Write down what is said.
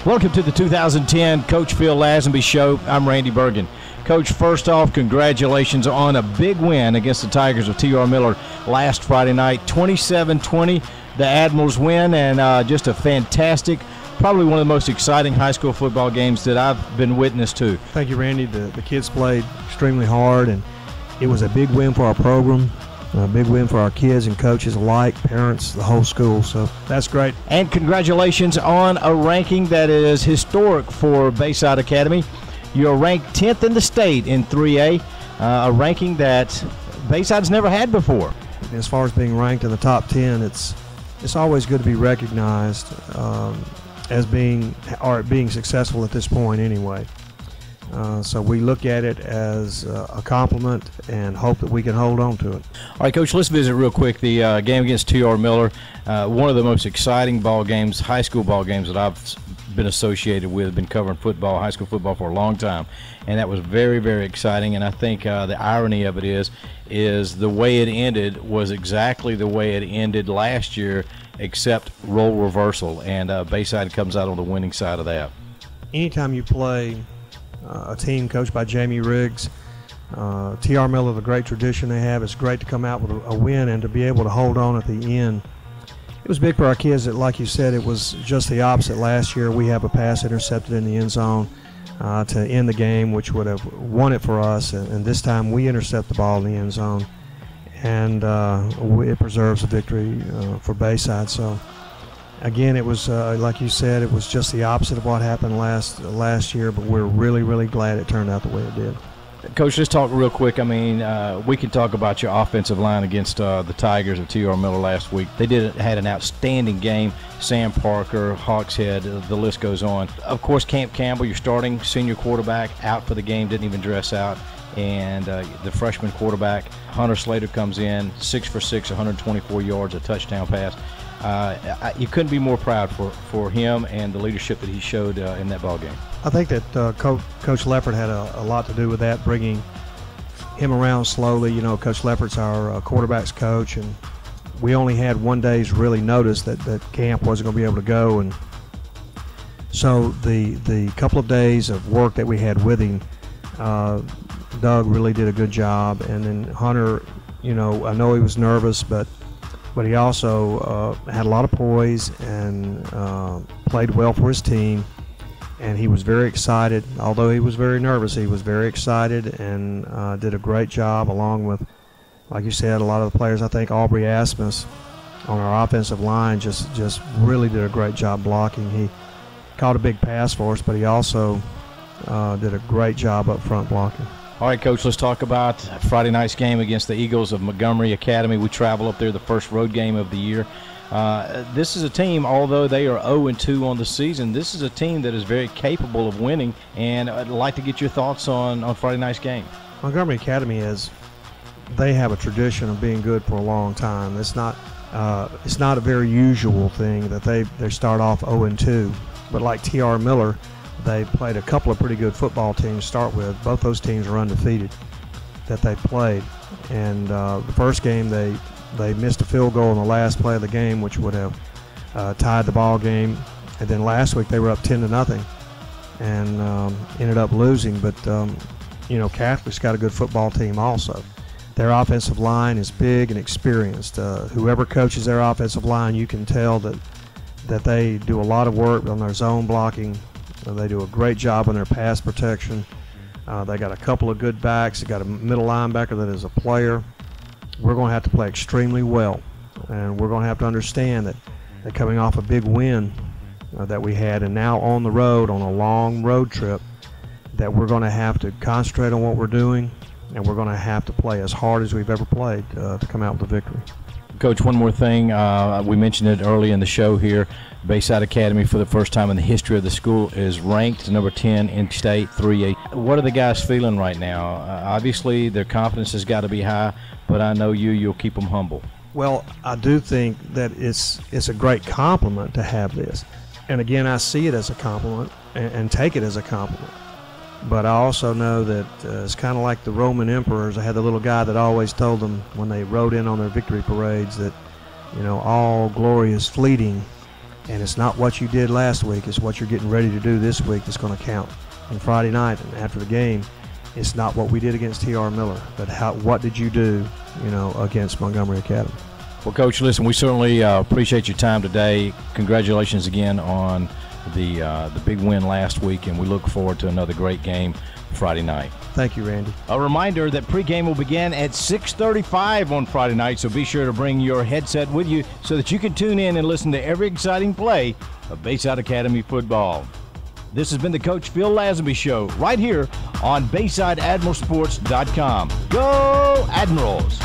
Welcome to the 2010 Coach Phil Lazenby Show. I'm Randy Bergen. Coach, first off, congratulations on a big win against the Tigers of T.R. Miller last Friday night. 27-20, the Admirals win, and just a fantastic, probably one of the most exciting high school football games that I've been witness to. Thank you, Randy. The kids played extremely hard, and it was a big win for our program. A big win for our kids and coaches alike, parents, the whole school. So that's great. And congratulations on a ranking that is historic for Bayside Academy. You're ranked 10th in the state in 3A, a ranking that Bayside's never had before. As far as being ranked in the top 10, it's always good to be recognized as being successful at this point anyway. So we look at it as a compliment and hope that we can hold on to it. All right, Coach, let's visit real quick the game against T.R. Miller. One of the most exciting ball games, high school ball games that I've been associated with, been covering football, high school football for a long time. And that was very, very exciting. And I think the irony of it is the way it ended was exactly the way it ended last year, except role reversal. And Bayside comes out on the winning side of that. Anytime you play a team coached by Jamie Riggs, T.R. Miller, the great tradition they have, it's great to come out with a win and to be able to hold on at the end. It was big for our kids that, like you said, it was just the opposite. Last year we have a pass intercepted in the end zone to end the game, which would have won it for us, and this time we intercept the ball in the end zone, and it preserves the victory for Bayside. So again, it was like you said, it was just the opposite of what happened last year, but we're really, really glad it turned out the way it did. Coach, let's talk real quick. I mean, we can talk about your offensive line against the Tigers of T.R. Miller last week. They had an outstanding game. Sam Parker, Hawkshead, the list goes on. Of course, Camp Campbell, your starting senior quarterback, out for the game, didn't even dress out. And the freshman quarterback, Hunter Slater, comes in 6 for 6, 124 yards, a touchdown pass. You couldn't be more proud for him and the leadership that he showed in that ball game. I think that Coach Leffert had a lot to do with that, bringing him around slowly. You know, Coach Leffert's our quarterback's coach, and we only had 1 day's really notice that camp wasn't going to be able to go, and so the couple of days of work that we had with him, Doug really did a good job. And then Hunter, you know, I know he was nervous, but he also had a lot of poise and played well for his team. And he was very excited. Although he was very nervous, he was very excited and did a great job, along with, like you said, a lot of the players. I think Aubrey Asmus on our offensive line just really did a great job blocking. He caught a big pass for us, but he also did a great job up front blocking. All right, Coach, let's talk about Friday night's game against the Eagles of Montgomery Academy. We travel up there, the first road game of the year. This is a team, although they are 0-2 on the season, this is a team that is very capable of winning, and I'd like to get your thoughts on Friday night's game. Montgomery Academy they have a tradition of being good for a long time. It's not a very usual thing that they start off 0-2, but like T.R. Miller, they played a couple of pretty good football teams to start with. Both those teams are undefeated that they played. And the first game, they missed a field goal in the last play of the game, which would have tied the ball game. And then last week they were up 10-0 and ended up losing. But you know, Catholic's got a good football team also. Their offensive line is big and experienced. Whoever coaches their offensive line, you can tell that they do a lot of work on their zone blocking. They do a great job on their pass protection. They got a couple of good backs. They got a middle linebacker that is a player. We're going to have to play extremely well, and we're going to have to understand that coming off a big win that we had, and now on the road on a long road trip, that we're going to have to concentrate on what we're doing, and we're going to have to play as hard as we've ever played to come out with a victory. Coach, one more thing. We mentioned it early in the show here. Bayside Academy, for the first time in the history of the school, is ranked number 10 in state 3A. What are the guys feeling right now? Obviously, their confidence has got to be high, but I know you'll keep them humble. Well, I do think that it's a great compliment to have this. And again, I see it as a compliment and take it as a compliment. But I also know that it's kind of like the Roman emperors. I had the little guy that always told them when they rode in on their victory parades that, you know, all glory is fleeting. And it's not what you did last week, it's what you're getting ready to do this week that's going to count. And Friday night and after the game, it's not what we did against T.R. Miller, but what did you do, against Montgomery Academy. Well, Coach, listen, we certainly appreciate your time today. Congratulations again on the big win last week, and we look forward to another great game Friday night. Thank you, Randy. A reminder that pregame will begin at 6:35 on Friday night, so be sure to bring your headset with you so that you can tune in and listen to every exciting play of Bayside Academy football. This has been the Coach Phil Lazenby Show right here on BaysideAdmiralSports.com. Go Admirals!